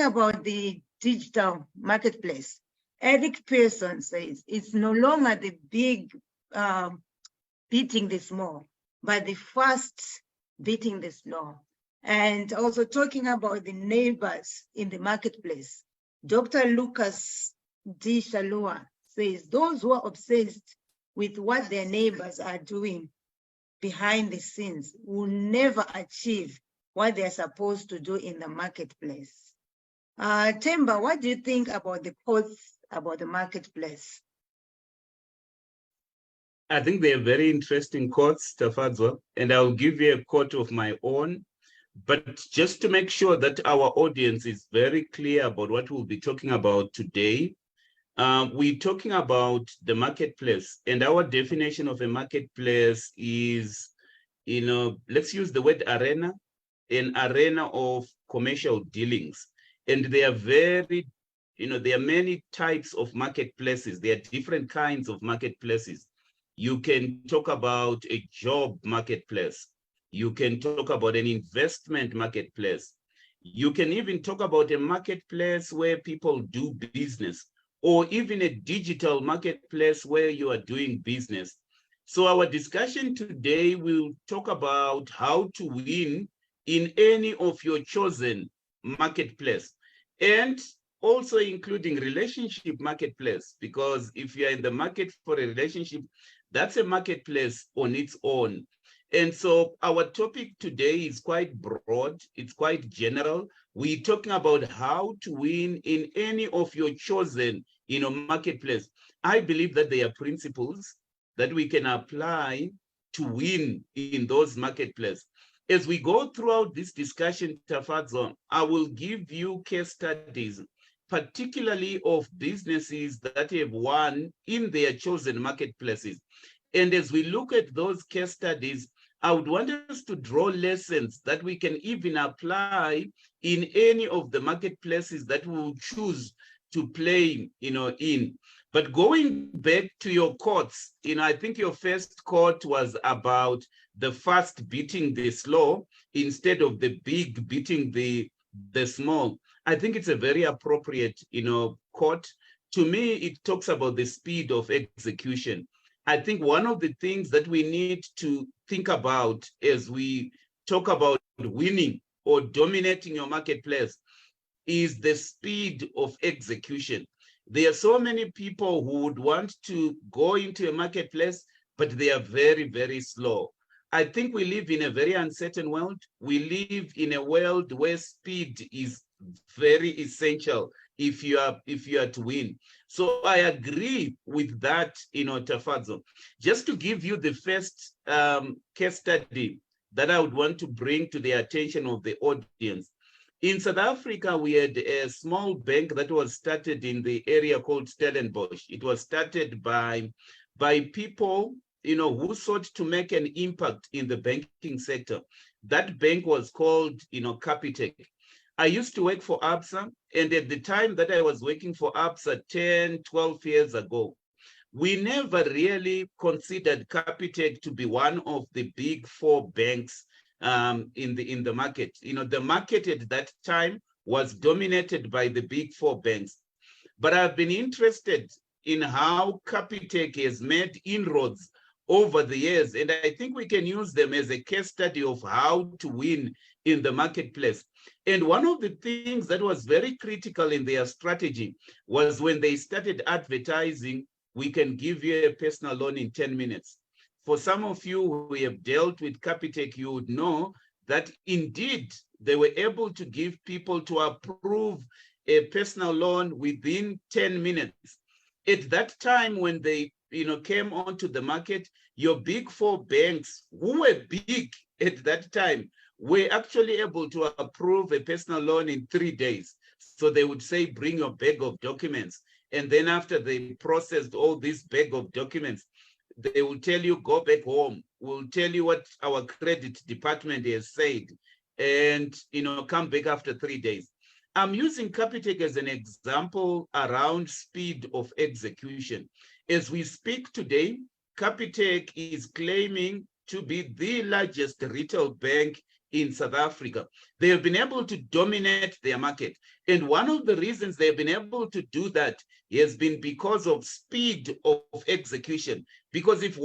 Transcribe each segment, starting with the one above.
talking about the digital marketplace, Eric Pearson says it's no longer the big beating the small, but the fast beating the slow. And also talking about the neighbors in the marketplace, Dr. Lucas D. Shalua says those who are obsessed with what their neighbors are doing behind the scenes will never achieve what they're supposed to do in the marketplace. Themba, what do you think about the quotes about the marketplace? I think they're very interesting quotes, Tafadzwa, and I'll give you a quote of my own. But just to make sure that our audience is very clear about what we'll be talking about today, we're talking about the marketplace, and our definition of a marketplace is, let's use the word arena, an arena of commercial dealings. And they are very, there are many types of marketplaces. There are different kinds of marketplaces. You can talk about a job marketplace. You can talk about an investment marketplace. You can even talk about a marketplace where people do business, or even a digital marketplace where you are doing business. So our discussion today will talk about how to win in any of your chosen marketplace, and also including relationship marketplace, because if you're in the market for a relationship, that's a marketplace on its own. And so our topic today is quite broad, it's quite general. We're talking about how to win in any of your chosen marketplace. I believe that there are principles that we can apply to win in those marketplaces. As we go throughout this discussion, Tafadzo, I will give you case studies, particularly of businesses that have won in their chosen marketplaces. And as we look at those case studies, I would want us to draw lessons that we can even apply in any of the marketplaces that we will choose to play, in. But going back to your quotes, I think your first quote was about the fast beating the slow instead of the big beating the small. I think it's a very appropriate, quote. To me, it talks about the speed of execution. I think one of the things that we need to think about as we talk about winning or dominating your marketplace is the speed of execution. There are so many people who would want to go into a marketplace, but they are very, very slow. I think we live in a very uncertain world. We live in a world where speed is very essential if you are to win. So I agree with that, Tafadzo. Just to give you the first case study that I would want to bring to the attention of the audience. In South Africa, we had a small bank that was started in the area called Stellenbosch. It was started by people, who sought to make an impact in the banking sector. That bank was called, Capitec. I used to work for Absa, and at the time that I was working for Absa 10, 12 years ago, we never really considered Capitec to be one of the big four banks in the market. The market at that time was dominated by the big four banks. But I've been interested in how Capitec has made inroads over the years, and I think we can use them as a case study of how to win in the marketplace. And one of the things that was very critical in their strategy was when they started advertising, we can give you a personal loan in 10 minutes. For some of you who have dealt with Capitec, you would know that indeed they were able to give people to approve a personal loan within 10 minutes. At that time, when they came onto the market, your big four banks, who were big at that time, were actually able to approve a personal loan in 3 days. So they would say, bring your bag of documents. And then after they processed all this bag of documents, they will tell you, go back home. We'll tell you what our credit department has said, and come back after 3 days. I'm using Capitec as an example around speed of execution. As we speak today, Capitec is claiming to be the largest retail bank in South Africa. They have been able to dominate their market. And one of the reasons they've been able to do that has been because of speed of execution. Because if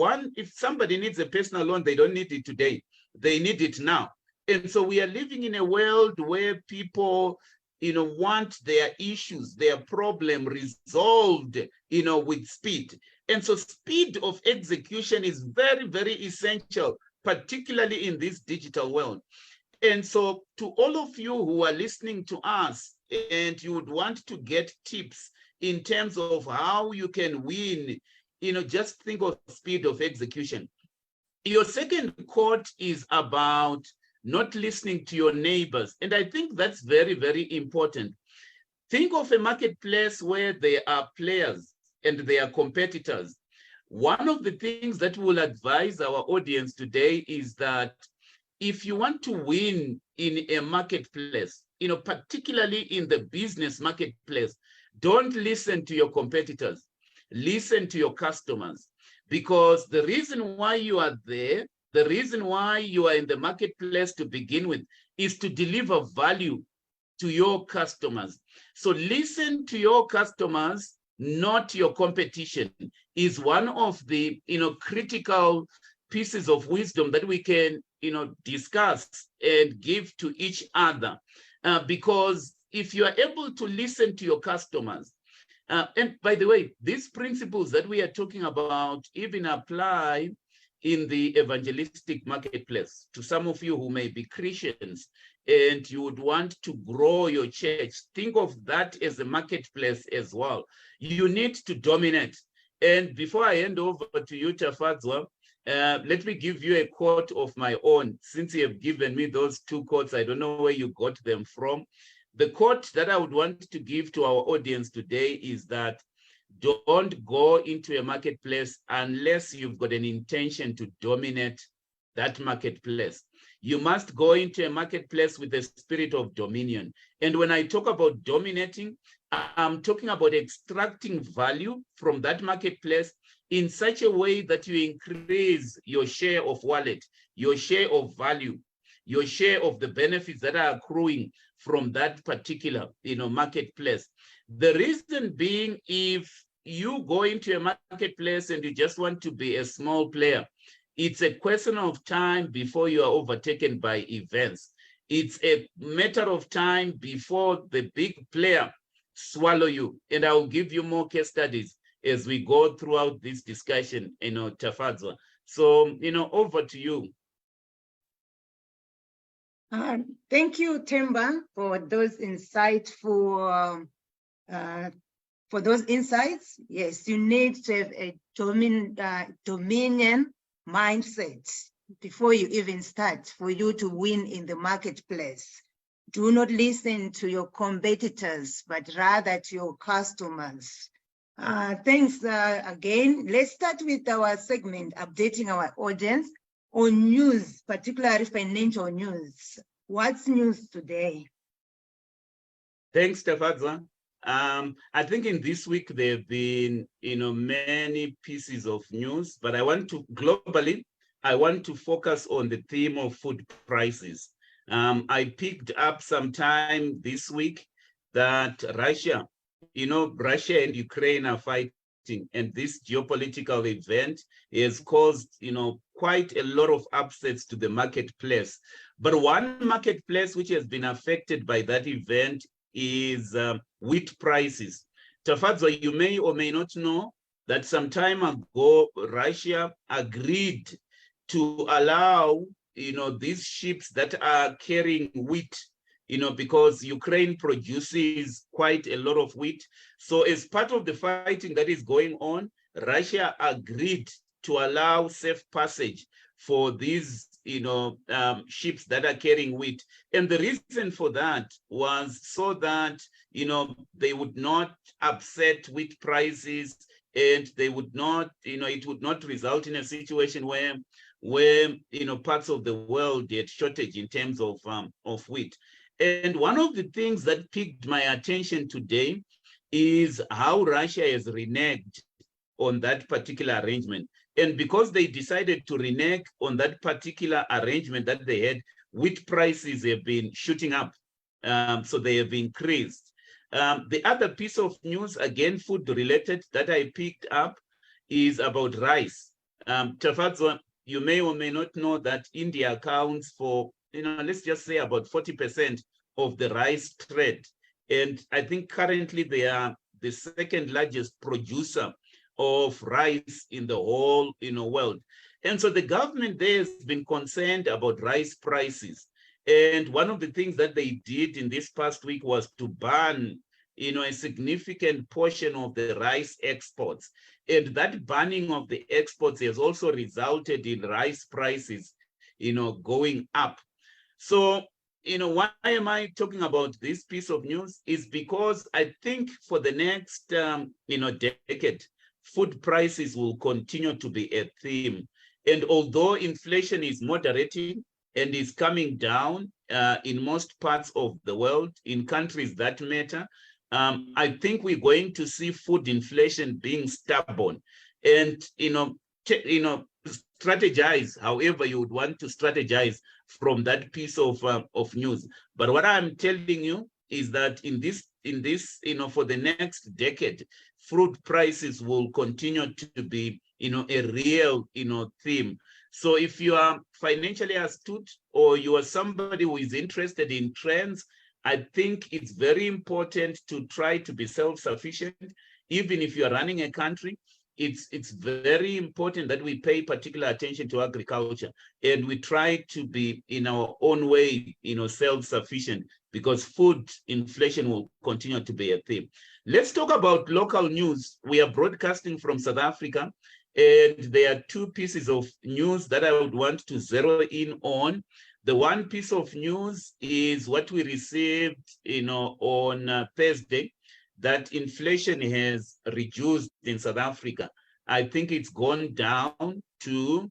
somebody needs a personal loan, they don't need it today, they need it now. And so we are living in a world where people, want their issues, their problem resolved, with speed. And so speed of execution is very, very essential, particularly in this digital world. And so to all of you who are listening to us and you would want to get tips in terms of how you can win, just think of speed of execution. Your second quote is about not listening to your neighbors. And I think that's very, very important. Think of a marketplace where there are players and there are competitors. One of the things that we'll advise our audience today is that if you want to win in a marketplace, particularly in the business marketplace, don't listen to your competitors. Listen to your customers. Because the reason why you are there, the reason why you are in the marketplace to begin with, is to deliver value to your customers. So listen to your customers, not your competition, is one of the critical pieces of wisdom that we can discuss and give to each other. Because if you are able to listen to your customers, and by the way, these principles that we are talking about even apply in the evangelistic marketplace. To some of you who may be Christians and you would want to grow your church, think of that as a marketplace as well. You need to dominate. And before I hand over to you, Tafadzwa, let me give you a quote of my own. Since you have given me those two quotes, I don't know where you got them from. The quote that I would want to give to our audience today is that don't go into a marketplace unless you've got an intention to dominate that marketplace. You must go into a marketplace with a spirit of dominion. And when I talk about dominating, I'm talking about extracting value from that marketplace in such a way that you increase your share of wallet, your share of value, your share of the benefits that are accruing from that particular marketplace. The reason being, if you go into a marketplace and you just want to be a small player, it's a question of time before you are overtaken by events. It's a matter of time before the big player swallow you. And I will give you more case studies as we go throughout this discussion, Tafadzwa. So, over to you. Thank you, Themba, for those insightful for those insights. Yes, you need to have a dominion mindset before you even start for you to win in the marketplace. Do not listen to your competitors, but rather to your customers. Thanks again. Let's start with our segment, updating our audience on news, particularly financial news. What's news today? Thanks, Tafadzwa. I think in this week there have been, many pieces of news, but I want to focus on the theme of food prices. I picked up sometime this week that Russia and Ukraine are fighting, and this geopolitical event has caused, quite a lot of upsets to the marketplace. But one marketplace which has been affected by that event is wheat prices. Tafadzwa, you may or may not know that some time ago, Russia agreed to allow, these ships that are carrying wheat, because Ukraine produces quite a lot of wheat. So as part of the fighting that is going on, Russia agreed to allow safe passage for these ships that are carrying wheat. And the reason for that was so that, they would not upset wheat prices, and they would not, it would not result in a situation where parts of the world had shortage in terms of wheat. And one of the things that piqued my attention today is how Russia has reneged on that particular arrangement. And because they decided to renege on that particular arrangement that they had, wheat prices have been shooting up. So they have increased. The other piece of news, again, food related, that I picked up is about rice. Tafadzo, you may or may not know that India accounts for, let's just say about 40% of the rice trade. And I think currently they are the second largest producer of rice in the whole world. And so the government there has been concerned about rice prices. And one of the things that they did in this past week was to ban a significant portion of the rice exports. And that banning of the exports has also resulted in rice prices going up. So why am I talking about this piece of news? Is because I think for the next decade, food prices will continue to be a theme. And although inflation is moderating and is coming down in most parts of the world, in countries that matter, I think we're going to see food inflation being stubborn. And strategize however you would want to strategize from that piece of news. But what I'm telling you is that in this for the next decade, food prices will continue to be a real theme. So if you are financially astute or you are somebody who is interested in trends, I think it's very important to try to be self-sufficient. Even if you are running a country, it's very important that we pay particular attention to agriculture and we try to be in our own way, self-sufficient, because food inflation will continue to be a theme. Let's talk about local news. We are broadcasting from South Africa, and there are two pieces of news that I would want to zero in on. The one piece of news is what we received, on Thursday, that inflation has reduced in South Africa. I think it's gone down to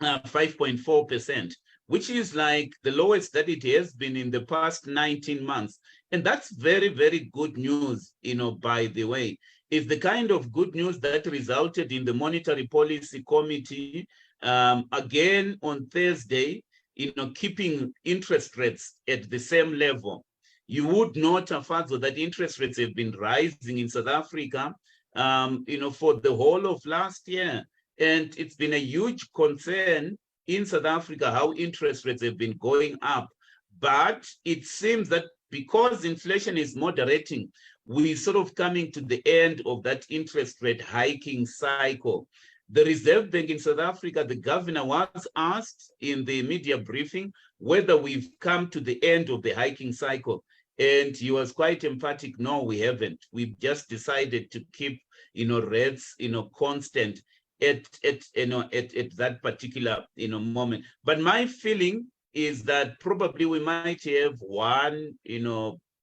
5.4%, which is like the lowest that it has been in the past 19 months. And that's very, very good news, by the way. It's the kind of good news that resulted in the Monetary Policy Committee, again on Thursday, keeping interest rates at the same level. You would note, Tafadzo, that interest rates have been rising in South Africa, for the whole of last year. And it's been a huge concern in South Africa how interest rates have been going up. But it seems that because inflation is moderating, we're sort of coming to the end of that interest rate hiking cycle. The Reserve Bank in South Africa, the governor was asked in the media briefing whether we've come to the end of the hiking cycle. And he was quite emphatic, no, we haven't. We've just decided to keep, rates, constant at that particular, moment. But my feeling is that probably we might have one,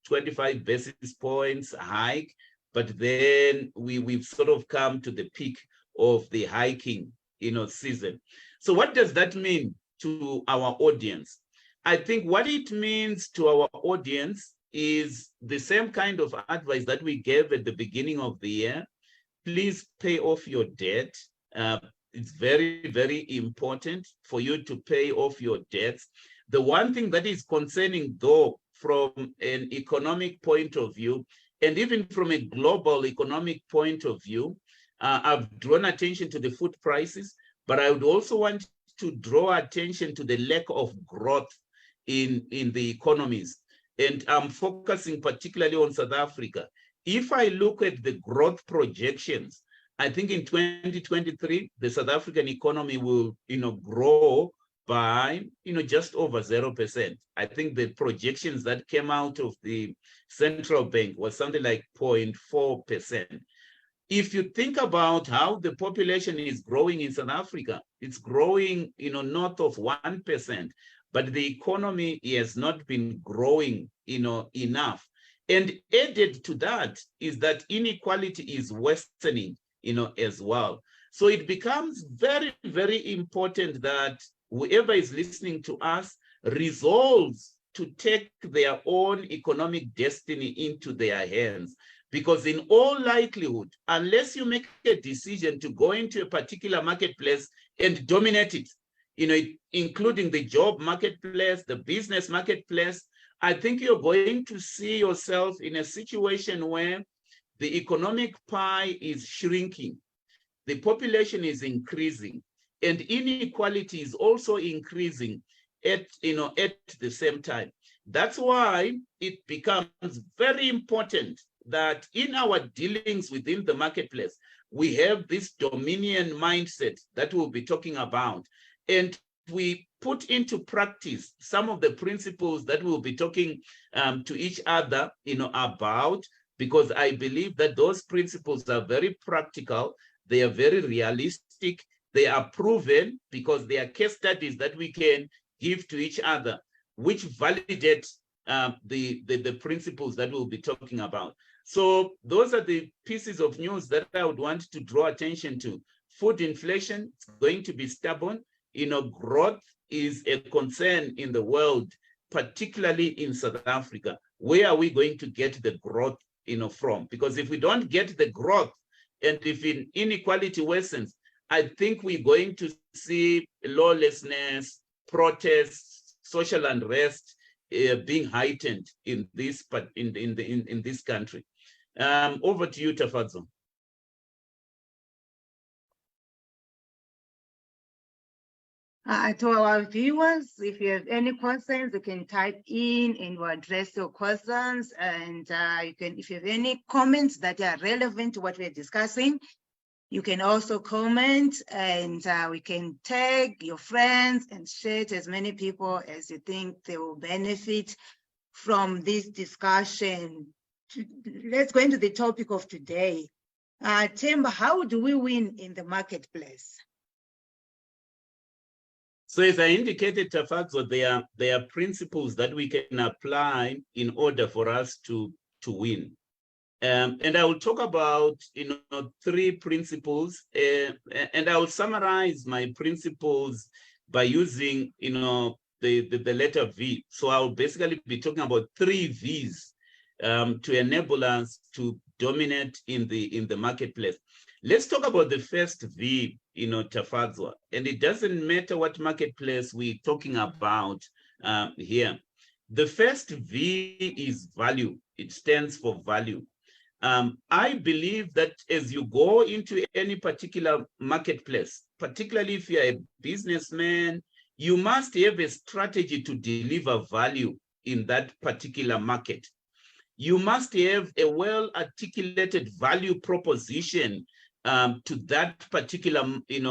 25 basis points hike, but then we've sort of come to the peak of the hiking, season. So what does that mean to our audience? I think what it means to our audience is the same kind of advice that we gave at the beginning of the year. Please pay off your debt. It's very, very important for you to pay off your debts. The one thing that is concerning, though, from an economic point of view, and even from a global economic point of view, I've drawn attention to the food prices, but I would also want to draw attention to the lack of growth in the economies. And I'm focusing particularly on South Africa. If I look at the growth projections, I think in 2023, the South African economy will, grow by, just over 0%. I think the projections that came out of the central bank was something like 0.4%. If you think about how the population is growing in South Africa, it's growing, north of 1%, but the economy has not been growing, enough. And added to that is that inequality is worsening, as well. So it becomes very, very important that whoever is listening to us resolves to take their own economic destiny into their hands. Because in all likelihood, unless you make a decision to go into a particular marketplace and dominate it, including the job marketplace, the business marketplace, I think you're going to see yourself in a situation where the economic pie is shrinking, the population is increasing, and inequality is also increasing at the same time. That's why it becomes very important that in our dealings within the marketplace, we have this dominion mindset that we'll be talking about, and we put into practice some of the principles that we'll be talking to each other about, because I believe that those principles are very practical, they are very realistic, they are proven, because they are case studies that we can give to each other, which validate the principles that we'll be talking about. So those are the pieces of news that I would want to draw attention to. Food inflation is going to be stubborn. Growth is a concern in the world, particularly in South Africa. Where are we going to get the growth from? Because if we don't get the growth, and if inequality worsens, I think we're going to see lawlessness, protests, social unrest being heightened in this country. Over to you, Tafadzo. To our viewers, if you have any questions, you can type in and we'll address your questions. And if you have any comments that are relevant to what we're discussing, you can also comment, and we can tag your friends and share to as many people as you think they will benefit from this discussion. Let's go into the topic of today. Themba, how do we win in the marketplace? So as I indicated, Tafadzo, there are principles that we can apply in order for us to win. And I will talk about 3 principles, and I will summarize my principles by using the letter V. So I will basically be talking about 3 V's to enable us to dominate in the marketplace. Let's talk about the first V, Tafadzo, and it doesn't matter what marketplace we're talking about here. The first V is value. It stands for value. I believe that as you go into any particular marketplace, particularly if you're a businessman, you must have a strategy to deliver value in that particular market. You must have a well-articulated value proposition to that particular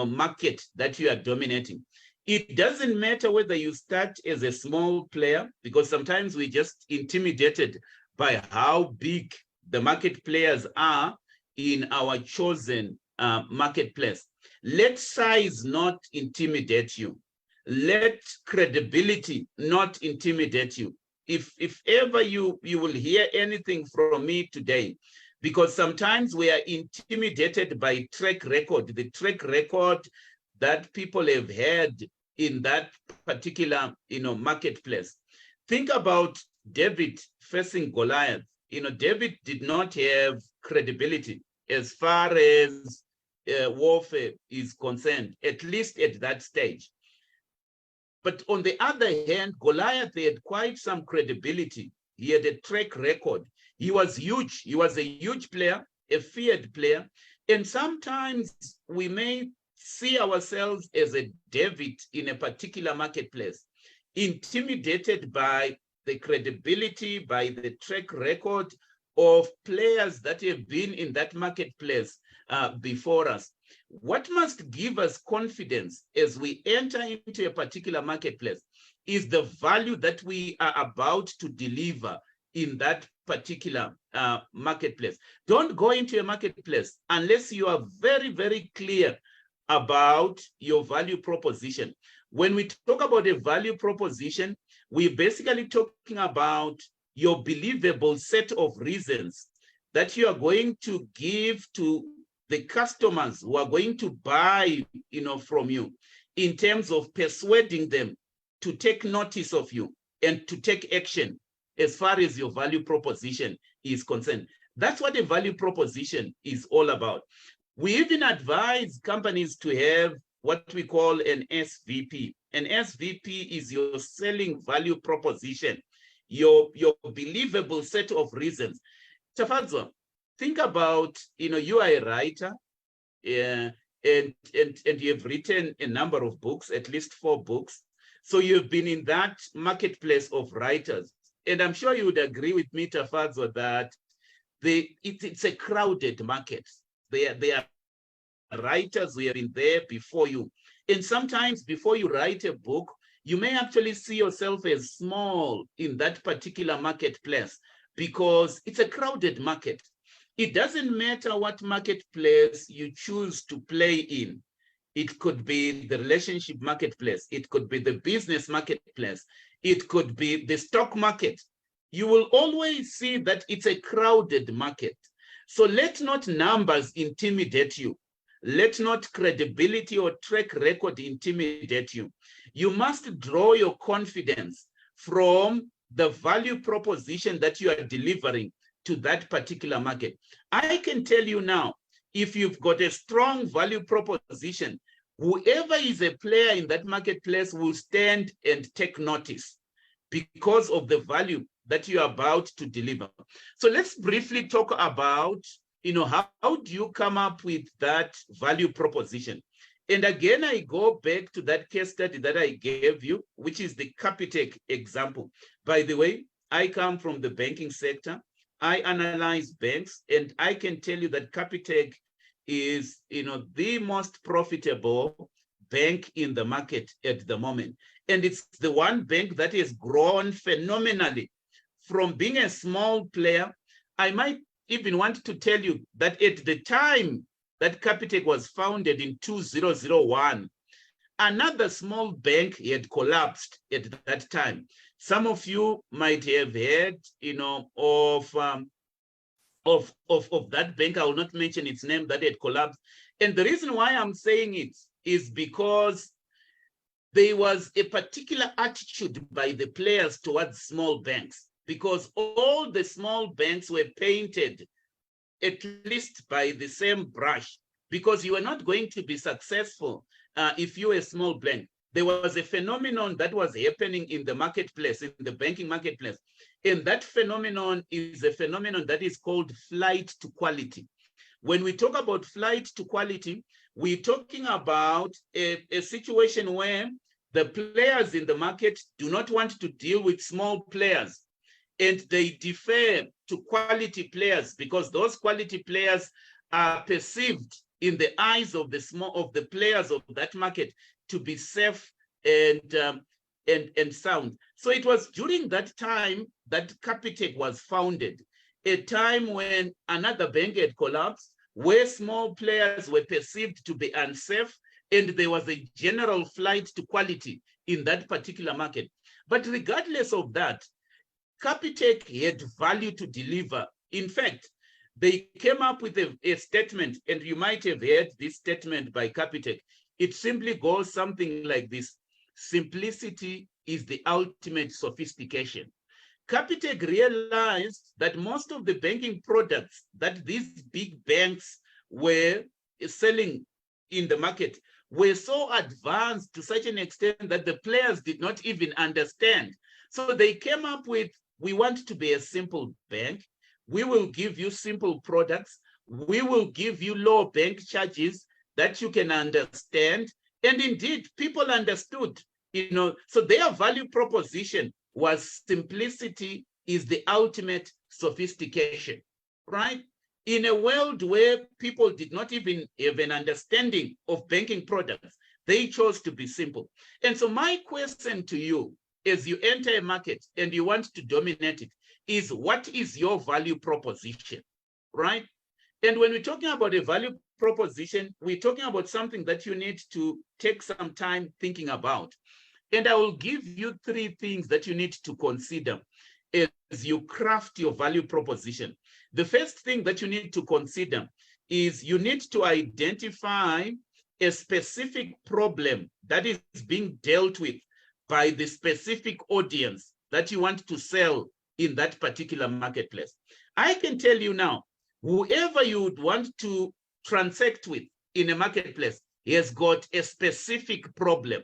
market that you are dominating. It doesn't matter whether you start as a small player, because sometimes we're just intimidated by how big the market players are in our chosen marketplace. Let size not intimidate you. Let credibility not intimidate you. If ever you will hear anything from me today, because sometimes we are intimidated by track record, the track record that people have had in that particular marketplace. Think about David facing Goliath. David did not have credibility as far as warfare is concerned, at least at that stage. But on the other hand, Goliath had quite some credibility. He had a track record. He was huge. He was a huge player, a feared player. And sometimes we may see ourselves as a David in a particular marketplace, intimidated by the credibility, by the track record of players that have been in that marketplace before us. What must give us confidence as we enter into a particular marketplace is the value that we are about to deliver in that particular marketplace. Don't go into a marketplace unless you are very, very clear about your value proposition. When we talk about a value proposition, we're basically talking about your believable set of reasons that you are going to give to the customers who are going to buy from you, in terms of persuading them to take notice of you and to take action as far as your value proposition is concerned. That's what a value proposition is all about. We even advise companies to have what we call an SVP, An SVP is your selling value proposition, your believable set of reasons. Tafadzwa, think about, you are a writer, and you have written a number of books, at least 4 books. So you've been in that marketplace of writers. And I'm sure you would agree with me, Tafadzwa, that it's a crowded market. There are writers who have been there before you. And sometimes before you write a book, you may actually see yourself as small in that particular marketplace because it's a crowded market. It doesn't matter what marketplace you choose to play in. It could be the relationship marketplace. It could be the business marketplace. It could be the stock market. You will always see that it's a crowded market. So let not numbers intimidate you. Let not credibility or track record intimidate you. You must draw your confidence from the value proposition that you are delivering to that particular market. I can tell you now, if you've got a strong value proposition, whoever is a player in that marketplace will stand and take notice because of the value that you are about to deliver. So let's briefly talk about, how do you come up with that value proposition? And again, I go back to that case study that I gave you, which is the Capitec example. By the way, I come from the banking sector. I analyze banks, and I can tell you that Capitec is, the most profitable bank in the market at the moment. And it's the one bank that has grown phenomenally from being a small player. I might even want to tell you that at the time that Capitec was founded in 2001, another small bank had collapsed at that time. Some of you might have heard, of that bank. I will not mention its name, that had collapsed. And the reason why I'm saying it is because there was a particular attitude by the players towards small banks, because all the small banks were painted at least by the same brush, because you are not going to be successful if you're a small bank. There was a phenomenon that was happening in the marketplace, in the banking marketplace. And that phenomenon is a phenomenon that is called flight to quality. When we talk about flight to quality, we're talking about a situation where the players in the market do not want to deal with small players, and they defer to quality players because those quality players are perceived in the eyes of the players of that market to be safe and sound. So it was during that time that Capitec was founded, a time when another bank had collapsed, where small players were perceived to be unsafe, and there was a general flight to quality in that particular market. But regardless of that, Capitec had value to deliver. In fact, they came up with a statement, and you might have heard this statement by Capitec. It simply goes something like this: simplicity is the ultimate sophistication. Capitec realized that most of the banking products that these big banks were selling in the market were so advanced to such an extent that the players did not even understand. So they came up with, we want to be a simple bank. We will give you simple products. We will give you low bank charges that you can understand. And indeed, people understood, so their value proposition was simplicity is the ultimate sophistication, right? In a world where people did not even have an understanding of banking products, they chose to be simple. And so my question to you, as you enter a market and you want to dominate it, is what is your value proposition, right? And when we're talking about a value proposition, we're talking about something that you need to take some time thinking about. And I will give you 3 things that you need to consider as you craft your value proposition. The first thing that you need to consider is you need to identify a specific problem that is being dealt with by the specific audience that you want to sell in that particular marketplace. I can tell you now, whoever you would want to transact with in a marketplace has got a specific problem.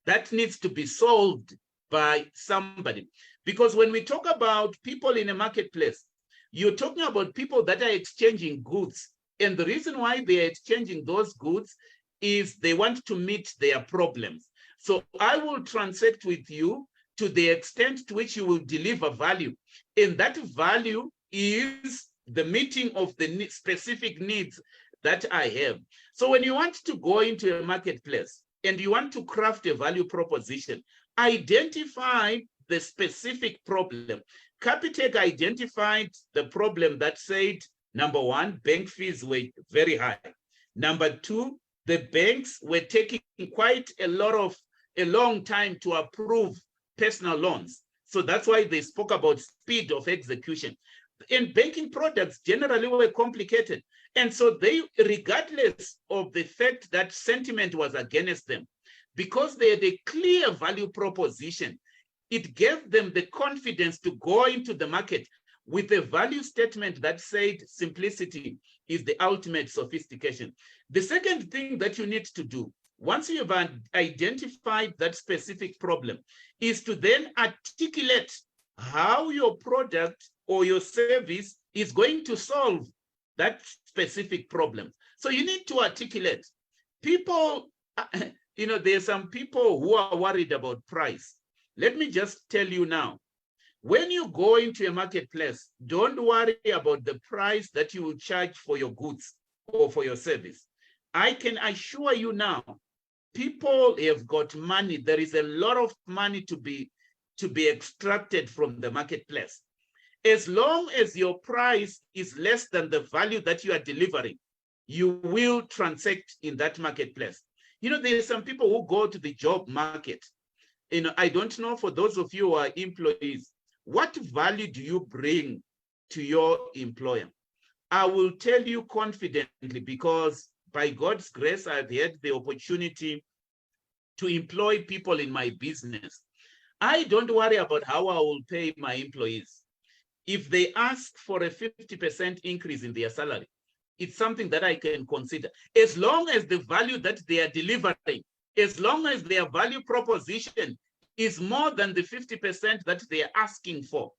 that needs to be solved by somebody. Because when we talk about people in a marketplace, you're talking about people that are exchanging goods. And the reason why they are exchanging those goods is they want to meet their problems. So I will transact with you to the extent to which you will deliver value. And that value is the meeting of the specific needs that I have. So when you want to go into a marketplace and you want to craft a value proposition, identify the specific problem. Capitec identified the problem that said, number one, bank fees were very high. Number two, the banks were taking quite a long time to approve personal loans. So that's why they spoke about speed of execution. And banking products generally were complicated. And so they, regardless of the fact that sentiment was against them, because they had a clear value proposition, it gave them the confidence to go into the market with a value statement that said simplicity is the ultimate sophistication. The second thing that you need to do, once you have identified that specific problem, is to then articulate how your product or your service is going to solve that specific problem. So you need to articulate. People, there are some people who are worried about price. Let me just tell you now, when you go into a marketplace, don't worry about the price that you will charge for your goods or for your service. I can assure you now, people have got money. There is a lot of money to be extracted from the marketplace. As long as your price is less than the value that you are delivering, you will transact in that marketplace. There are some people who go to the job market. I don't know, for those of you who are employees, what value do you bring to your employer? I will tell you confidently, because by God's grace, I've had the opportunity to employ people in my business. I don't worry about how I will pay my employees. If they ask for a 50% increase in their salary, it's something that I can consider. As long as the value that they are delivering, as long as their value proposition is more than the 50% that they are asking for,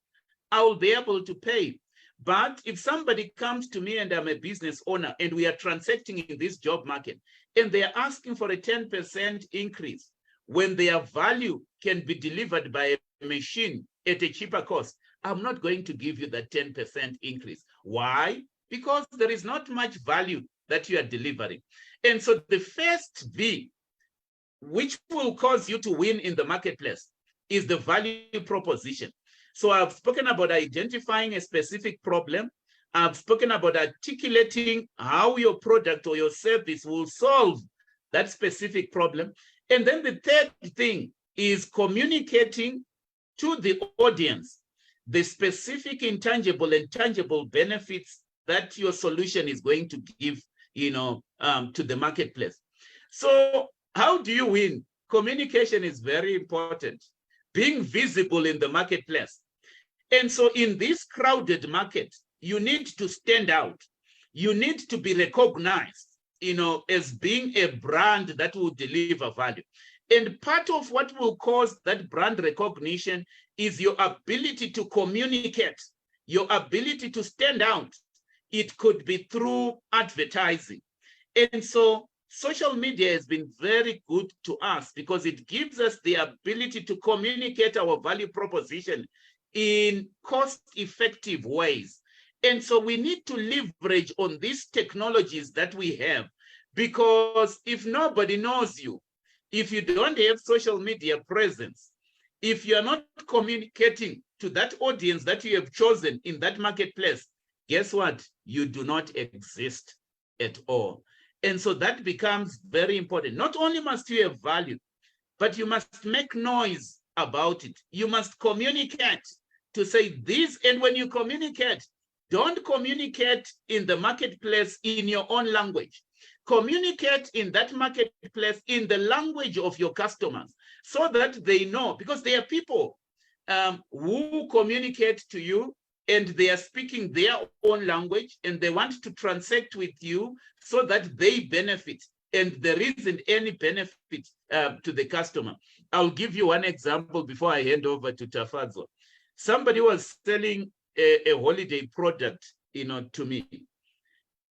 I will be able to pay. But if somebody comes to me and I'm a business owner and we are transacting in this job market and they are asking for a 10% increase when their value can be delivered by a machine at a cheaper cost, I'm not going to give you that 10% increase. Why? Because there is not much value that you are delivering. And so the first V, which will cause you to win in the marketplace, is the value proposition. So I've spoken about identifying a specific problem. I've spoken about articulating how your product or your service will solve that specific problem. And then the third thing is communicating to the audience the specific intangible and tangible benefits that your solution is going to give, to the marketplace. So how do you win? Communication is very important. Being visible in the marketplace. And so in this crowded market, you need to stand out. You need to be recognized, as being a brand that will deliver value. And part of what will cause that brand recognition is your ability to communicate, your ability to stand out. It could be through advertising. And so social media has been very good to us because it gives us the ability to communicate our value proposition in cost-effective ways. And so we need to leverage on these technologies that we have, because if nobody knows you, if you don't have social media presence, if you're not communicating to that audience that you have chosen in that marketplace, guess what? You do not exist at all. And so that becomes very important. Not only must you have value, but you must make noise about it. You must communicate to say this. And when you communicate, don't communicate in the marketplace in your own language. Communicate in that marketplace in the language of your customers so that they know, because there are people who communicate to you and they are speaking their own language and they want to transact with you so that they benefit. and there isn't any benefit to the customer. I'll give you one example before I hand over to Tafadzo. Somebody was selling a holiday product, to me.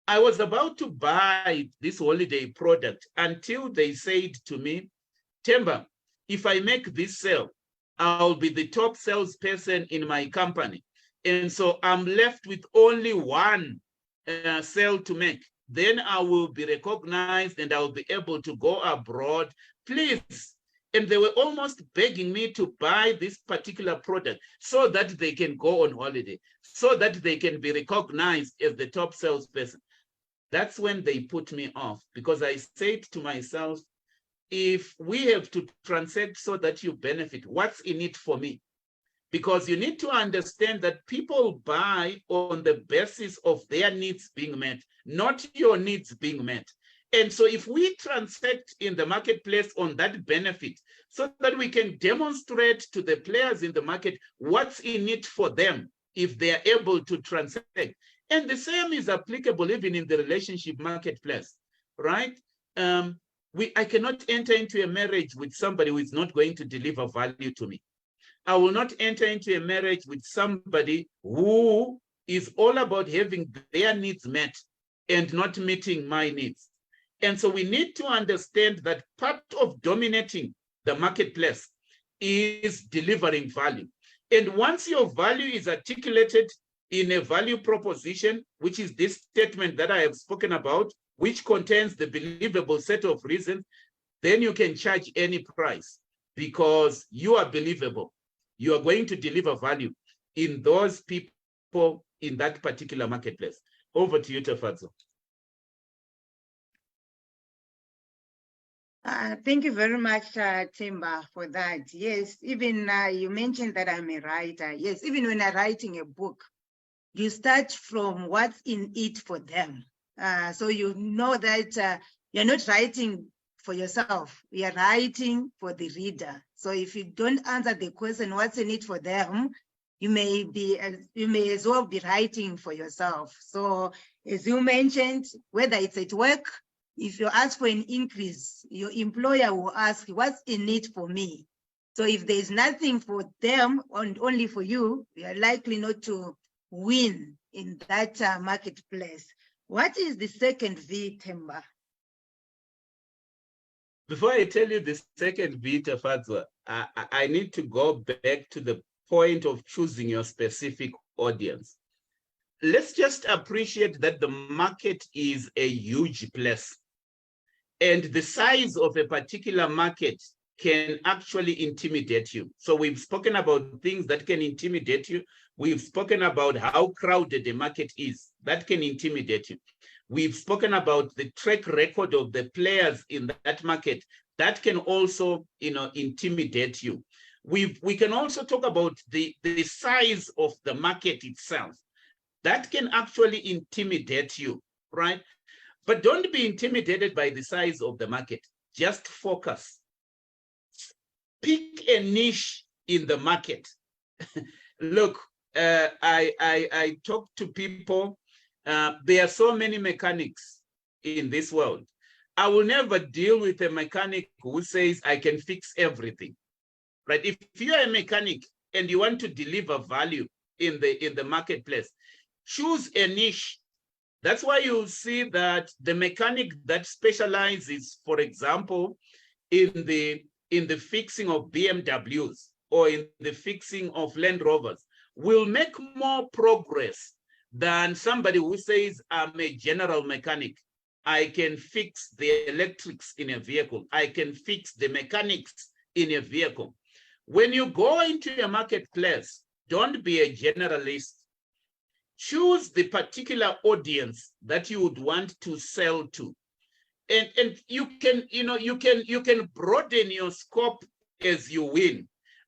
I was about to buy this holiday product until they said to me, Themba, if I make this sale, I'll be the top salesperson in my company. And so I'm left with only one sale to make. Then I will be recognized and I'll be able to go abroad. Please. And they were almost begging me to buy this particular product so that they can go on holiday, so that they can be recognized as the top salesperson. That's when they put me off, because I said to myself, if we have to transact so that you benefit, what's in it for me? Because you need to understand that people buy on the basis of their needs being met, not your needs being met. And so if we transact in the marketplace on that benefit, so that we can demonstrate to the players in the market what's in it for them if they are able to transact. And the same is applicable even in the relationship marketplace, right? I cannot enter into a marriage with somebody who is not going to deliver value to me. I will not enter into a marriage with somebody who is all about having their needs met and not meeting my needs. And so we need to understand that part of dominating the marketplace is delivering value. And once your value is articulated in a value proposition, which is this statement that I have spoken about, which contains the believable set of reasons, then you can charge any price because you are believable. You are going to deliver value in those people in that particular marketplace. Over to you, Tafadzo. Thank you very much, Themba, for that. Yes, even you mentioned that I'm a writer. Yes, even when I'm writing a book, you start from what's in it for them. So you know that you're not writing for yourself, you're writing for the reader. So if you don't answer the question, what's in it for them, you may as well be writing for yourself. So as you mentioned, whether it's at work, if you ask for an increase, your employer will ask, what's in it for me? So if there's nothing for them and only for you, you are likely not to win in that marketplace. What is the second V, Themba? Before I tell you the second V, Tafadzo, I need to go back to the point of choosing your specific audience. Let's just appreciate that the market is a huge place. And the size of a particular market can actually intimidate you. So we've spoken about things that can intimidate you. We've spoken about how crowded the market is. That can intimidate you. We've spoken about the track record of the players in that market. That can also, intimidate you. We can also talk about the size of the market itself. That can actually intimidate you, right? But don't be intimidated by the size of the market. Just focus. Pick a niche in the market. Look, I talk to people. There are so many mechanics in this world. I will never deal with a mechanic who says I can fix everything, right? If you're a mechanic and you want to deliver value in the marketplace, choose a niche. That's why you see that the mechanic that specializes, for example, in the fixing of BMWs or in the fixing of Land Rovers will make more progress than somebody who says, I'm a general mechanic. I can fix the electrics in a vehicle. I can fix the mechanics in a vehicle. When you go into a marketplace, don't be a generalist. Choose the particular audience that you would want to sell to. And you can broaden your scope as you win.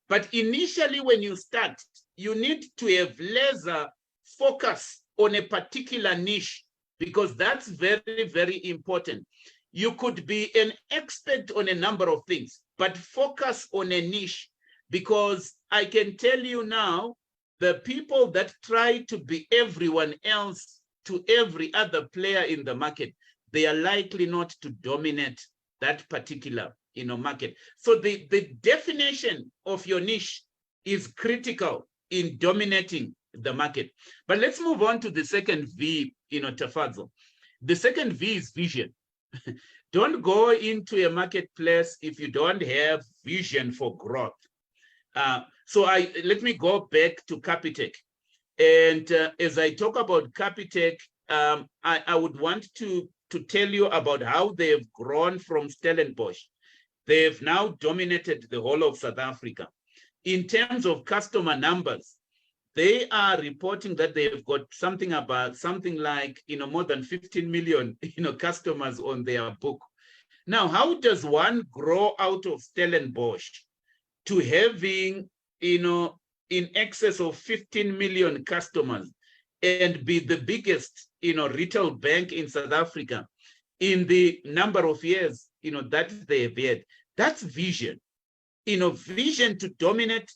But initially when you start, you need to have laser focus on a particular niche, because that's very, very important. You could be an expert on a number of things, but focus on a niche, because I can tell you now, the people that try to be everyone else to every other player in the market, they are likely not to dominate that particular market. So the definition of your niche is critical in dominating the market. But let's move on to the second V, Tafadzo. The second V is vision. Don't go into a marketplace if you don't have vision for growth. So let me go back to Capitec. And as I talk about Capitec, I would want to tell you about how they've grown from Stellenbosch. They've now dominated the whole of South Africa. In terms of customer numbers, they are reporting that they've got something like more than 15 million customers on their book. Now, how does one grow out of Stellenbosch to having in excess of 15 million customers and be the biggest retail bank in South Africa in the number of years that they've had? That's vision. Vision to dominate.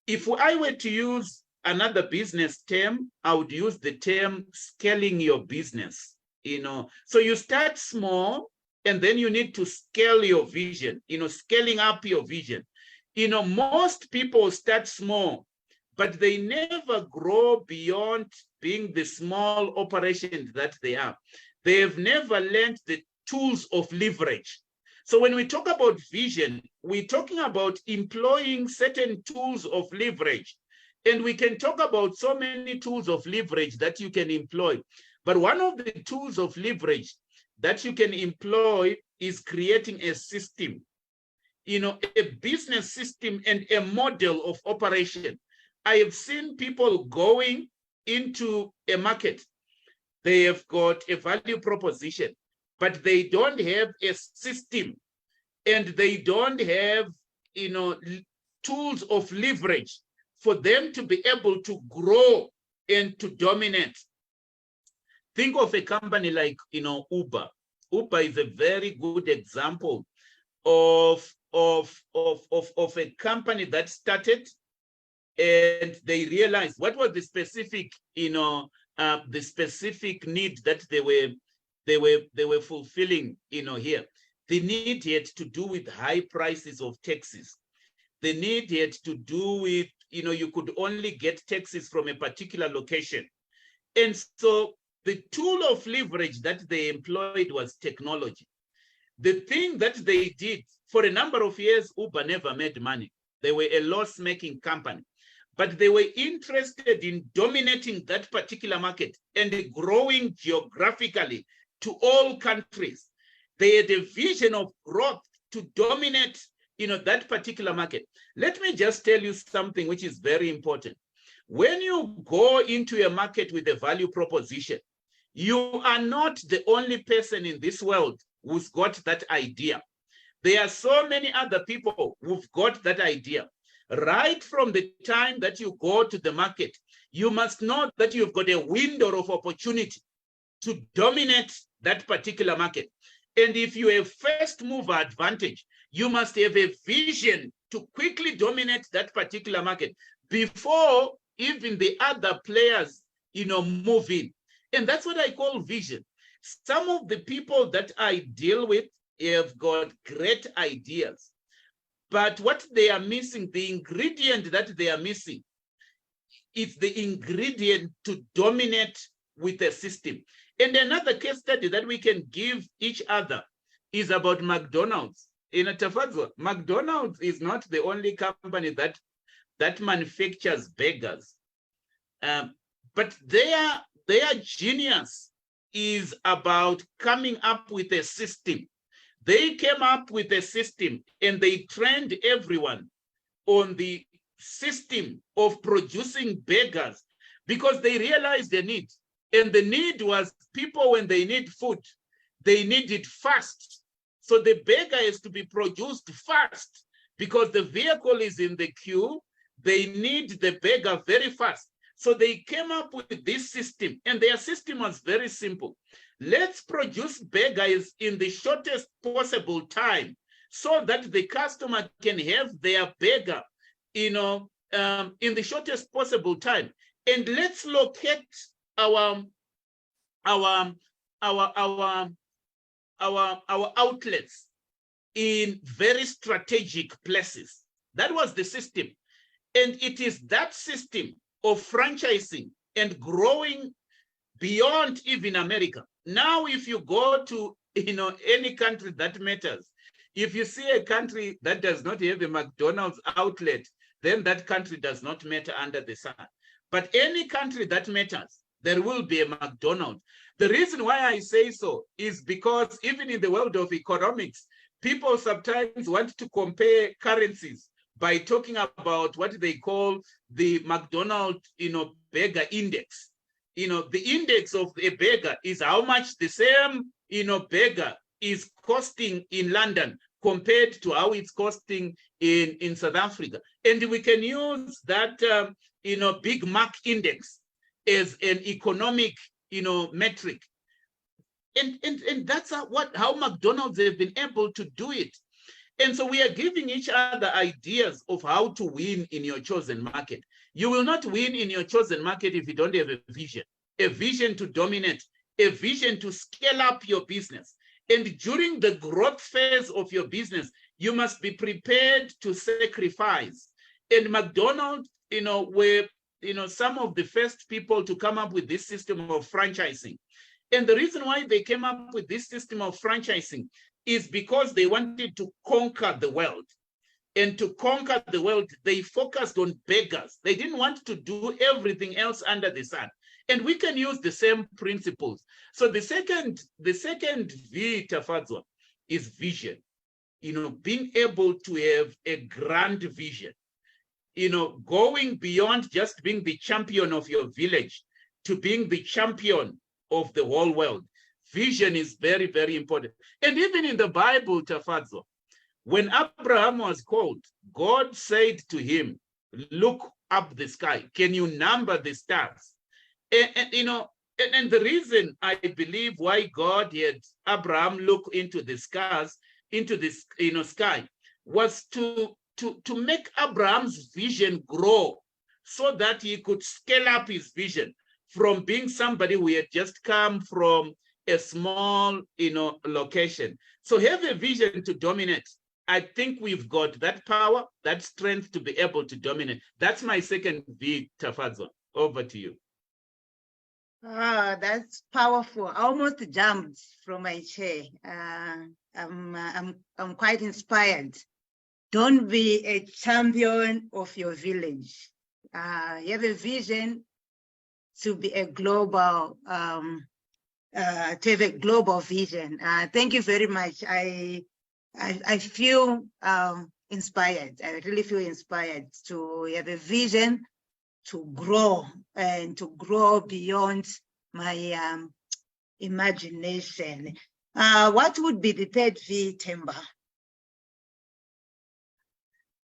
If I were to use another business term, I would use the term scaling your business. So you start small and then you need to scale your vision, scaling up your vision. Most people start small, but they never grow beyond being the small operations that they are. They have never learned the tools of leverage. So when we talk about vision, we're talking about employing certain tools of leverage. And we can talk about so many tools of leverage that you can employ. But one of the tools of leverage that you can employ is creating a system, a business system and a model of operation. I have seen people going into a market. They have got a value proposition, but they don't have a system and they don't have, tools of leverage for them to be able to grow and to dominate. Think of a company like, Uber. Uber is a very good example of a company that started and they realized what was the specific, the specific need that they were fulfilling, here. The need had to do with high prices of taxis. The need had to do with, you could only get taxis from a particular location. And so the tool of leverage that they employed was technology. The thing that they did for a number of years, Uber never made money. They were a loss-making company, but they were interested in dominating that particular market and growing geographically to all countries. They had a vision of growth to dominate, that particular market. Let me just tell you something which is very important. When you go into a market with a value proposition, you are not the only person in this world who's got that idea. There are so many other people who've got that idea. Right from the time that you go to the market, you must know that you've got a window of opportunity to dominate that particular market. And if you have first mover advantage, you must have a vision to quickly dominate that particular market before even the other players, move in. And that's what I call vision. Some of the people that I deal with have got great ideas, but what they are missing, the ingredient that they are missing, is the ingredient to dominate with a system. And another case study that we can give each other is about McDonald's. Tafadzo, McDonald's is not the only company that manufactures burgers, but their genius is about coming up with a system. They came up with a system and they trained everyone on the system of producing burgers because they realized the need. And the need was people, when they need food, they need it fast. So the burger is to be produced fast because the vehicle is in the queue. They need the burger very fast. So they came up with this system, and their system was very simple. Let's produce burgers in the shortest possible time so that the customer can have their burger, in the shortest possible time. And let's locate our outlets in very strategic places. That was the system. And it is that system of franchising and growing beyond even America. Now, if you go to any country that matters, if you see a country that does not have a McDonald's outlet, then that country does not matter under the sun. But any country that matters, there will be a McDonald's. The reason why I say so is because even in the world of economics, people sometimes want to compare currencies by talking about what they call the McDonald's, burger index. The index of a burger is how much the same, burger is costing in London compared to how it's costing in South Africa. And we can use that, Big Mac index as an economic, metric. And that's how McDonald's have been able to do it. And so we are giving each other ideas of how to win in your chosen market. You will not win in your chosen market if you don't have a vision to dominate, a vision to scale up your business. And during the growth phase of your business, you must be prepared to sacrifice. And McDonald's, were, some of the first people to come up with this system of franchising. And the reason why they came up with this system of franchising is because they wanted to conquer the world. And to conquer the world, they focused on beggars. They didn't want to do everything else under the sun. And we can use the same principles. So the second V, Tafadzwa, is vision. Being able to have a grand vision. Going beyond just being the champion of your village to being the champion of the whole world. Vision is very, very important. And even in the Bible, Tafadzwa, when Abraham was called, God said to him, look up the sky. Can you number the stars? And the reason I believe why God had Abraham look into the stars, into this sky, was to make Abraham's vision grow so that he could scale up his vision from being somebody who had just come from a small, location. So have a vision to dominate. I think we've got that power, that strength to be able to dominate. That's my second V, Tafadzwa. Over to you. That's powerful. I almost jumped from my chair. I'm quite inspired. Don't be a champion of your village. You have a vision to be a global, to have a global vision. Thank you very much. I feel inspired. I really feel inspired to have a vision to grow and to grow beyond my imagination. What would be the third V, Themba?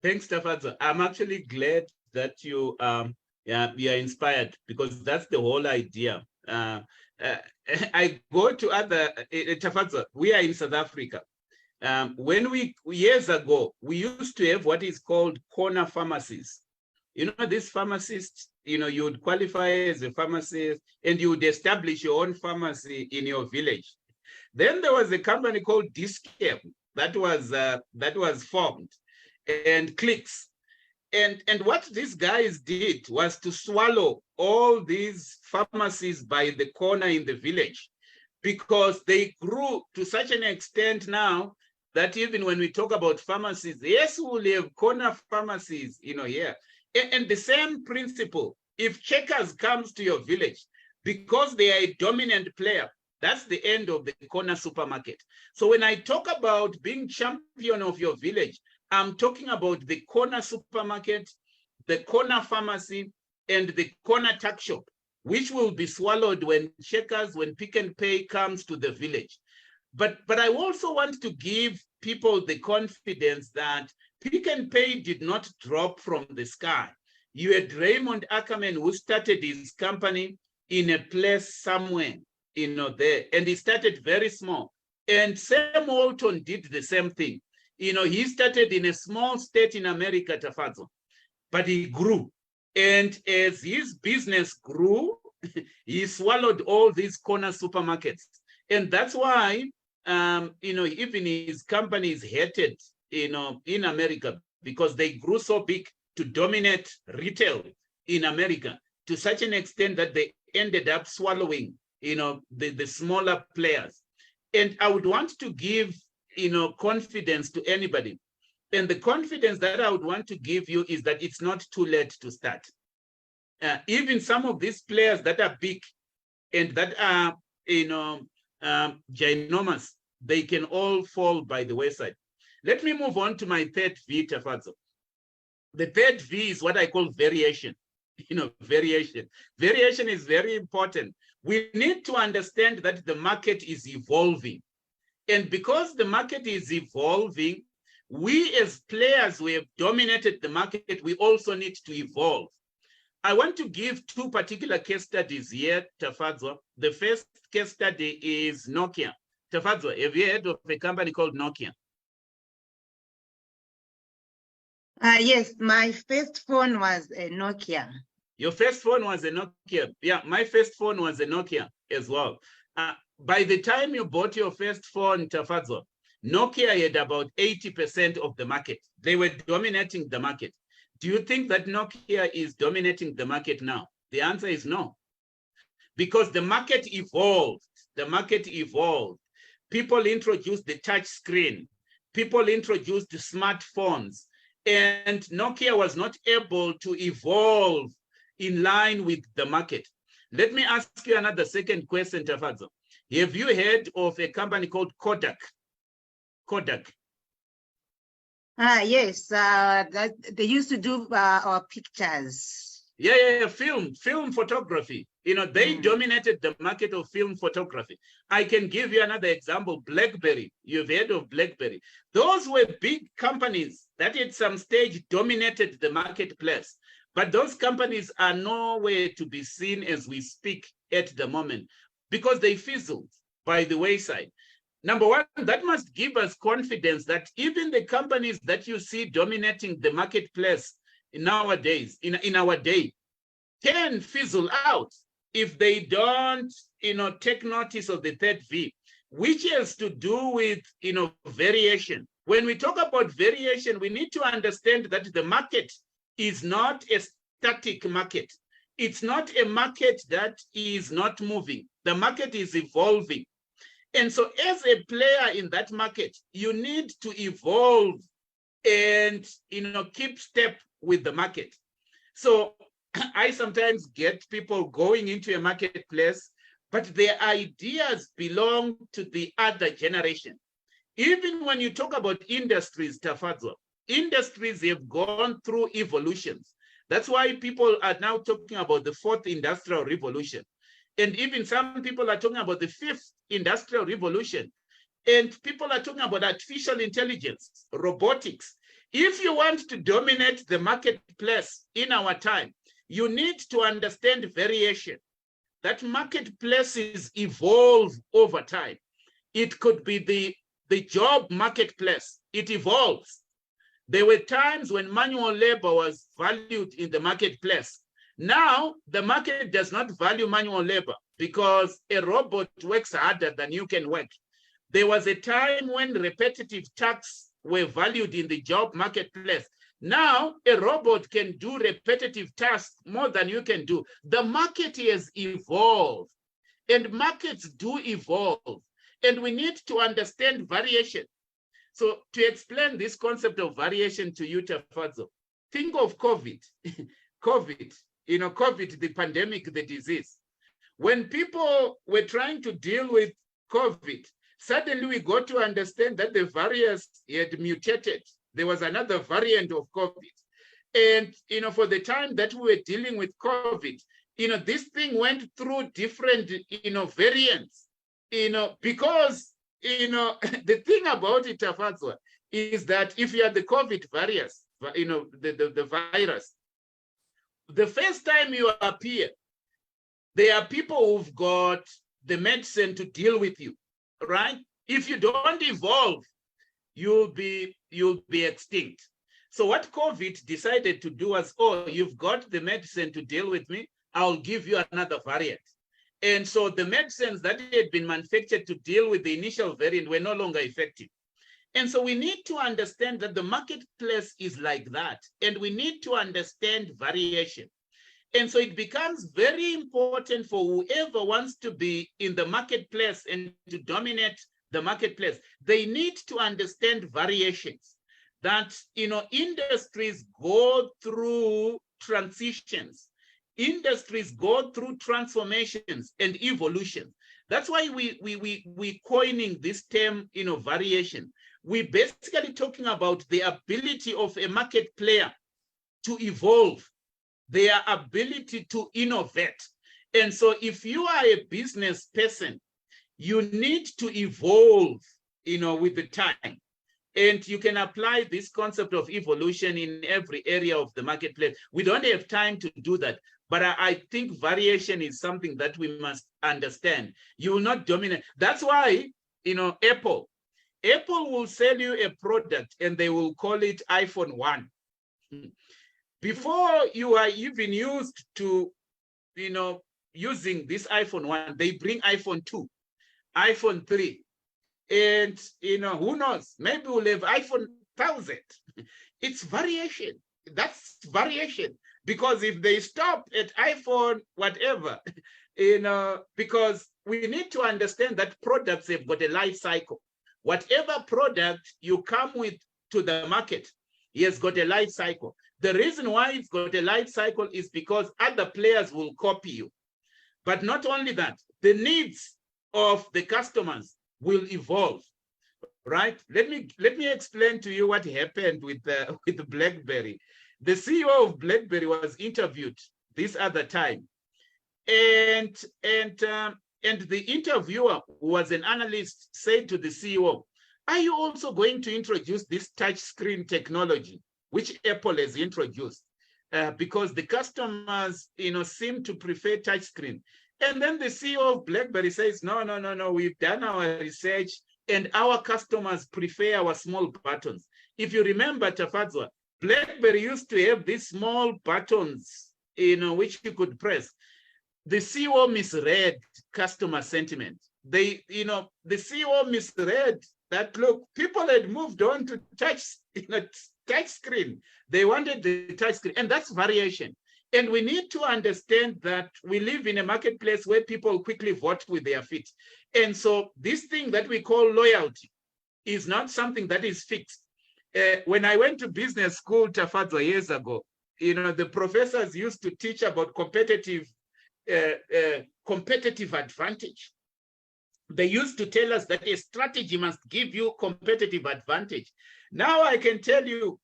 Thanks, Tafadzwa. I'm actually glad that you are inspired, because that's the whole idea. I go to other, Tafadzwa, we are in South Africa. Years ago, we used to have what is called corner pharmacies. These pharmacists, you would qualify as a pharmacist and you would establish your own pharmacy in your village. Then there was a company called Dischem that was formed, and Clicks. And what these guys did was to swallow all these pharmacies by the corner in the village, because they grew to such an extent now that even when we talk about pharmacies, yes, we will have corner pharmacies, here. And the same principle, if Checkers comes to your village, because they are a dominant player, that's the end of the corner supermarket. So when I talk about being champion of your village, I'm talking about the corner supermarket, the corner pharmacy, and the corner tuck shop, which will be swallowed when Checkers, when Pick n Pay comes to the village. But I also want to give people the confidence that Pick n Pay did not drop from the sky. You had Raymond Ackerman, who started his company in a place somewhere, there, and he started very small. And Sam Walton did the same thing. He started in a small state in America, Tafadzwa, but he grew. And as his business grew, he swallowed all these corner supermarkets. And that's why even his company is hated, in America because they grew so big to dominate retail in America to such an extent that they ended up swallowing, the smaller players. And I would want to give, confidence to anybody. And the confidence that I would want to give you is that it's not too late to start. Even some of these players that are big and that are, ginormous, they can all fall by the wayside. Let me move on to my third V, Tafadzo. The third V is what I call variation. Variation. Variation is very important. We need to understand that the market is evolving. And because the market is evolving, we as players who have dominated the market, we also need to evolve. I want to give two particular case studies here, Tafadzo. The first case study is Nokia. Tafadzo, have you heard of a company called Nokia? Yes, my first phone was a Nokia. Your first phone was a Nokia. Yeah, my first phone was a Nokia as well. By the time you bought your first phone, Tafadzo, Nokia had about 80% of the market. They were dominating the market. Do you think that Nokia is dominating the market now? The answer is no. Because the market evolved. The market evolved. People introduced the touch screen. People introduced the smartphones. And Nokia was not able to evolve in line with the market. Let me ask you another second question, Tafadzo. Have you heard of a company called Kodak? Kodak. Yes, that they used to do our pictures. Yeah, film photography. They dominated the market of film photography. I can give you another example, BlackBerry. You've heard of BlackBerry. Those were big companies that at some stage dominated the marketplace. But those companies are nowhere to be seen as we speak at the moment because they fizzled by the wayside. Number one, that must give us confidence that even the companies that you see dominating the marketplace nowadays, in our day, can fizzle out if they don't, take notice of the third V, which has to do with, variation. When we talk about variation, we need to understand that the market is not a static market. It's not a market that is not moving. The market is evolving. And so as a player in that market, you need to evolve and, keep step with the market. So I sometimes get people going into a marketplace, but their ideas belong to the other generation. Even when you talk about industries, Tafadzo, industries have gone through evolutions. That's why people are now talking about the fourth industrial revolution. And even some people are talking about the fifth industrial revolution. And people are talking about artificial intelligence, robotics. If you want to dominate the marketplace in our time, you need to understand variation. That marketplaces evolve over time. It could be the job marketplace. It evolves. There were times when manual labor was valued in the marketplace. Now, the market does not value manual labor because a robot works harder than you can work. There was a time when repetitive tasks were valued in the job marketplace. Now, a robot can do repetitive tasks more than you can do. The market has evolved, and markets do evolve, and we need to understand variation. So to explain this concept of variation to you, Tafadzo, think of COVID. COVID, the pandemic, the disease. When people were trying to deal with COVID, suddenly we got to understand that the virus had mutated. There was another variant of COVID. And, for the time that we were dealing with COVID, this thing went through different, variants, because, the thing about it, Tafadzo, is that if you have the COVID virus, the virus, the first time you appear, there are people who've got the medicine to deal with you, right? If you don't evolve, you'll be extinct. So what COVID decided to do was, oh, you've got the medicine to deal with me, I'll give you another variant. And so the medicines that had been manufactured to deal with the initial variant were no longer effective. And so we need to understand that the marketplace is like that. And we need to understand variation. And so it becomes very important for whoever wants to be in the marketplace and to dominate the marketplace. They need to understand variations, that, you know, industries go through transitions. Industries go through transformations and evolution. That's why we coining this term, you know, variation. We're basically talking about the ability of a market player to evolve, their ability to innovate. And so if you are a business person, you need to evolve, you know, with the time. And you can apply this concept of evolution in every area of the marketplace. We don't have time to do that, but I think variation is something that we must understand. You will not dominate. That's why, you know, Apple will sell you a product and they will call it iPhone 1. Before you are even used to, you know, using this iPhone 1, they bring iPhone 2, iPhone 3. And, you know, who knows, maybe we'll have iPhone 1000. It's variation. That's variation. Because if they stop at iPhone, whatever, you know, because we need to understand that products have got a life cycle. Whatever product you come with to the market, it has got a life cycle. The reason why it's got a life cycle is because other players will copy you. But not only that, the needs of the customers will evolve, right? Let me explain to you what happened with BlackBerry. The CEO of BlackBerry was interviewed this other time, and the interviewer, who was an analyst, said to the CEO, "Are you also going to introduce this touch screen technology, which Apple has introduced? Because the customers, you know, seem to prefer touch screen." And then the CEO of BlackBerry says, no, we've done our research and our customers prefer our small buttons. If you remember, Tafadzwa, BlackBerry used to have these small buttons, you know, which you could press. The CEO misread customer sentiment. The CEO misread that, look, people had moved on to touch screen. They wanted the touch screen, and that's variation. And we need to understand that we live in a marketplace where people quickly vote with their feet. And so this thing that we call loyalty is not something that is fixed. When I went to business school, Tafadzwa, years ago, you know, the professors used to teach about competitive advantage. They used to tell us that a strategy must give you competitive advantage. Now I can tell you,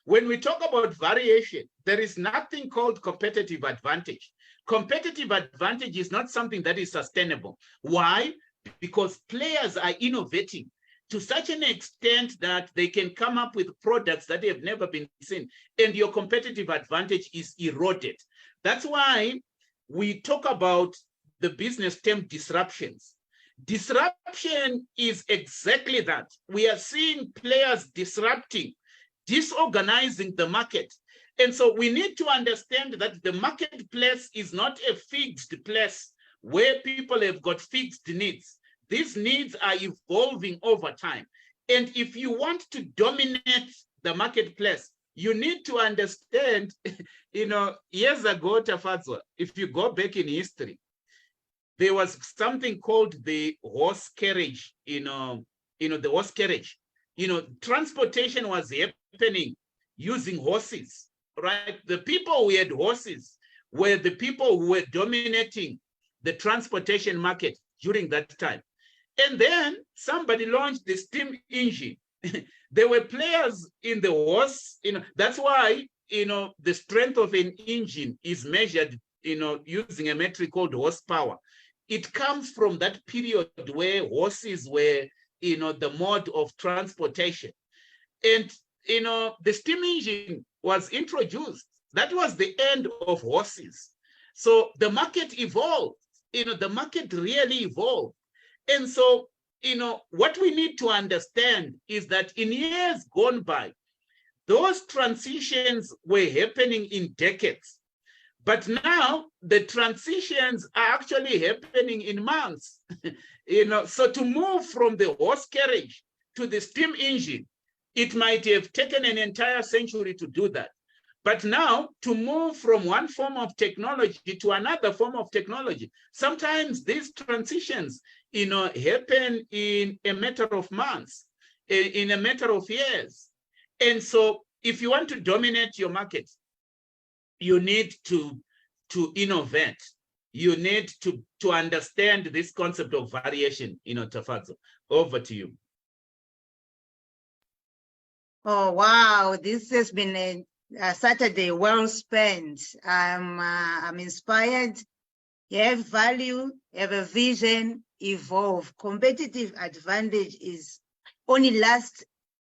when we talk about variation, there is nothing called competitive advantage. Competitive advantage is not something that is sustainable. Why? Because players are innovating to such an extent that they can come up with products that have never been seen, and your competitive advantage is eroded. That's why we talk about the business term disruptions. Disruption is exactly that. We are seeing players disrupting, disorganizing the market. And so we need to understand that the marketplace is not a fixed place where people have got fixed needs. These needs are evolving over time. And if you want to dominate the marketplace, you need to understand, you know, years ago, Tafadzwa, if you go back in history, there was something called the horse carriage, the horse carriage. Transportation was happening using horses, right? The people who had horses were the people who were dominating the transportation market during that time. And then somebody launched the steam engine. There were players in the horse, that's why, the strength of an engine is measured, using a metric called horsepower. It comes from that period where horses were, the mode of transportation. And, the steam engine was introduced. That was the end of horses. So the market evolved, the market really evolved. And so, what we need to understand is that in years gone by, those transitions were happening in decades. But now the transitions are actually happening in months. You know, so to move from the horse carriage to the steam engine, it might have taken an entire century to do that. But now to move from one form of technology to another form of technology, sometimes these transitions, you know, happen in a matter of months, in a matter of years. And so if you want to dominate your market, you need to innovate. You need to understand this concept of variation, you know, Tafadzo. Over to you. Oh, wow. This has been a Saturday well spent. I'm inspired. You have value, you have a vision, evolve. Competitive advantage is only lasts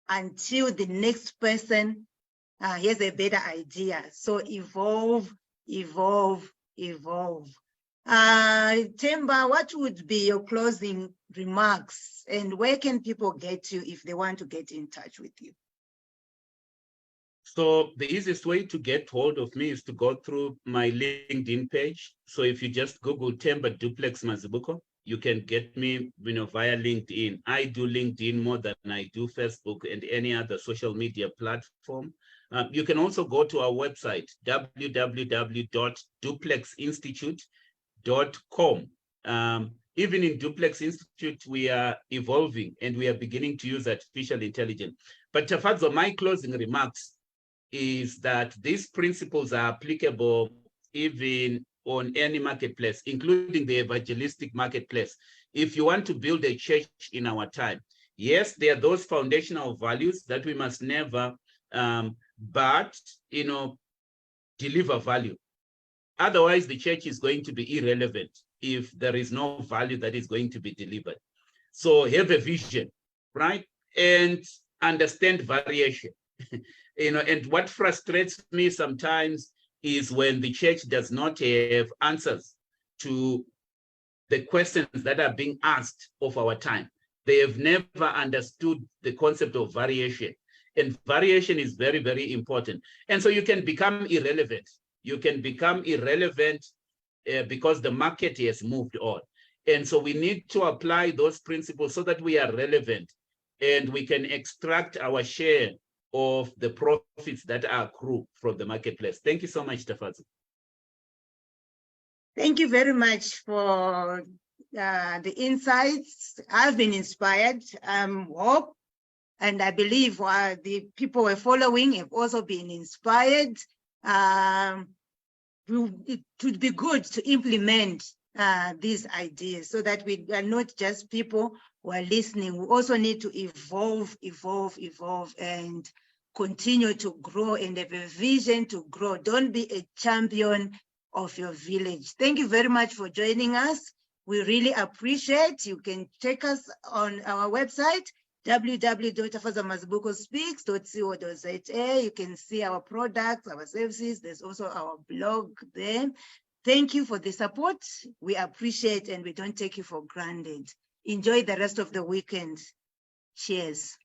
until the next person has a better idea. So evolve, evolve, evolve. Themba, what would be your closing remarks, and where can people get you if they want to get in touch with you? So the easiest way to get hold of me is to go through my LinkedIn page. So if you just Google Themba Duplex Mazibuko, you can get me, you know, via LinkedIn. I do LinkedIn more than I do Facebook and any other social media platform. You can also go to our website, www.duplexinstitute.com. Even in Duplex Institute, we are evolving and we are beginning to use artificial intelligence. But Tafadzo, my closing remarks is that these principles are applicable even on any marketplace, including the evangelistic marketplace. If you want to build a church in our time, yes, there are those foundational values that we must never, but, you know, deliver value. Otherwise, the church is going to be irrelevant if there is no value that is going to be delivered. So have a vision, right? And understand variation. You know, and what frustrates me sometimes is when the church does not have answers to the questions that are being asked of our time. They have never understood the concept of variation. And variation is very, very important. And so you can become irrelevant. You can become irrelevant because the market has moved on. And so we need to apply those principles so that we are relevant and we can extract our share of the profits that are accrued from the marketplace. Thank you so much, Tafadzo. Thank you very much for the insights. I've been inspired. Hope, and I believe the people we're following have also been inspired. It would be good to implement these ideas so that we are not just people who are listening. We also need to evolve, and continue to grow and have a vision to grow. Don't be a champion of your village. Thank you very much for joining us. We really appreciate. You can check us on our website, www.tafadzamazibukospeaks.co.za. You can see our products, our services. There's also our blog there. Thank you for the support. We appreciate and we don't take you for granted. Enjoy the rest of the weekend. Cheers.